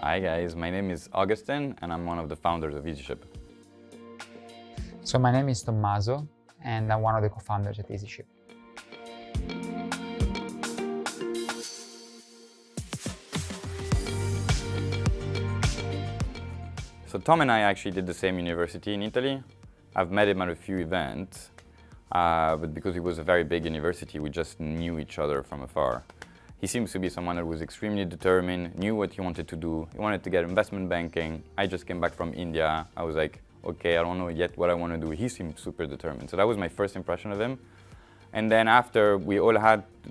Hi guys, my name is Augustin and I'm one of the founders of Easyship. So my name is Tommaso and I'm one of the co-founders at Easyship. So Tom and I actually did the same university in Italy. I've met him at a few events, but because it was a very big university, we just knew each other from afar. He seems to be someone that was extremely determined, knew what he wanted to do. He wanted to get investment banking. I just came back from India. I was like, okay, I don't know yet what I want to do. He seemed super determined. So that was my first impression of him. And then after,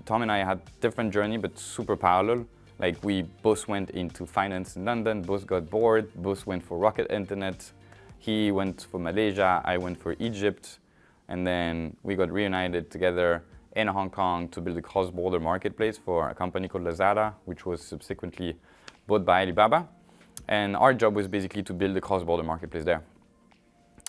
Tom and I had different journey, but super parallel. Like we both went into finance in London, both got bored, both went for rocket internet. He went for Malaysia, I went for Egypt. And then we got reunited together in Hong Kong to build a cross-border marketplace for a company called Lazada, which was subsequently bought by Alibaba. And our job was basically to build a cross-border marketplace there.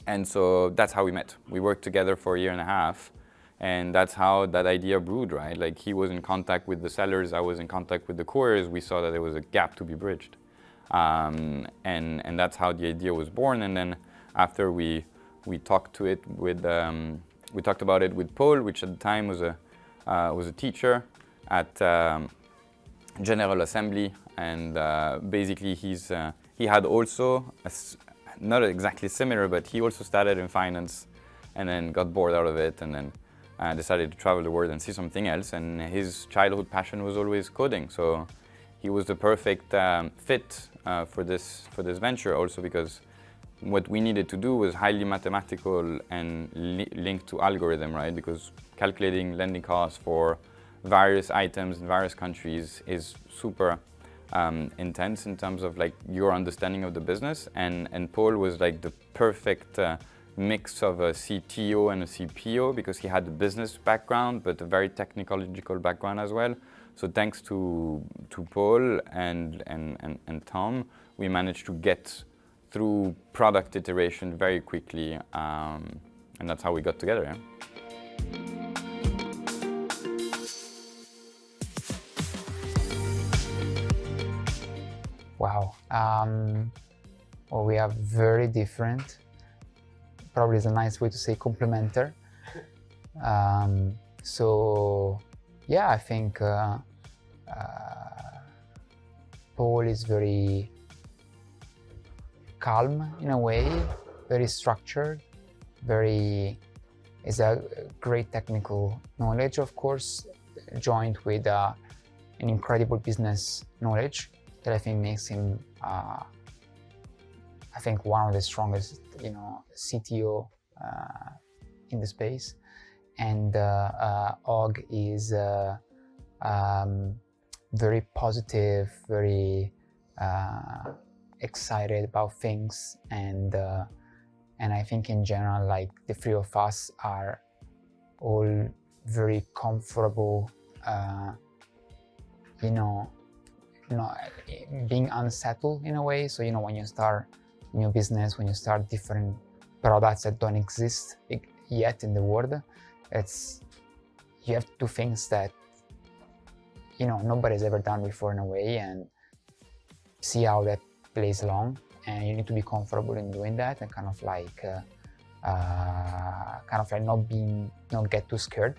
And so that's how we met. We worked together for a year and a half. And that's how that idea brewed, right? Like he was in contact with the sellers, I was in contact with the couriers. We saw that there was a gap to be bridged. And that's how the idea was born. And then after we talked about it with Paul, which at the time was a teacher at General Assembly. And basically he had also, not exactly similar, but he also started in finance and then got bored out of it and then decided to travel the world and see something else. And his childhood passion was always coding. So he was the perfect fit for this venture also because what we needed to do was highly mathematical and linked to algorithm, right? Because calculating lending costs for various items in various countries is super intense in terms of like your understanding of the business. And Paul was like the perfect mix of a CTO and a CPO because he had the business background, but a very technological background as well. So thanks to Paul and Tom, we managed to get through product iteration very quickly, and that's how we got together. Yeah? Wow. Well, we are very different. Probably is a nice way to say complementary. So yeah, I think Paul is very calm in a way, very structured, is a great technical knowledge, of course, joined with an incredible business knowledge that I think makes him, I think, one of the strongest, CTO in the space. And Og is very positive, very excited about things, and I think in general, like the three of us are all very comfortable, being unsettled in a way. So when you start new business, when you start different products that don't exist yet in the world, you have to do things that nobody's ever done before in a way, and see how that plays along. And you need to be comfortable in doing that and kind of like not get too scared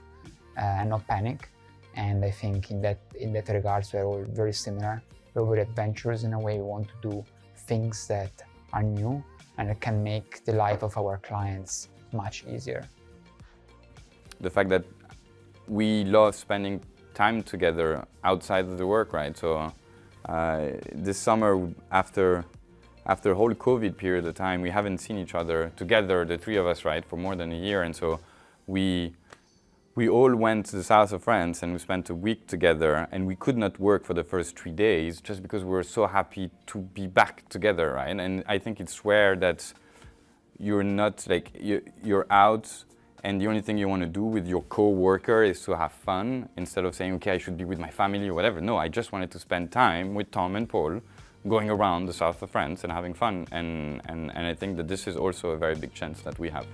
and not panic. And I think in that regards, we're all very similar. We're very adventurous in a way. We want to do things that are new and that can make the life of our clients much easier. The fact that we love spending time together outside of the work, right? So this summer, after a whole COVID period of time, we haven't seen each other together, the three of us, right, for more than a year. And so we all went to the south of France and we spent a week together, and we could not work for the first 3 days just because we were so happy to be back together, right? And I think it's rare that you're not like, you're out and the only thing you want to do with your co-worker is to have fun instead of saying, okay, I should be with my family or whatever. No, I just wanted to spend time with Tom and Paul going around the south of France and having fun. And I think that this is also a very big chance that we have.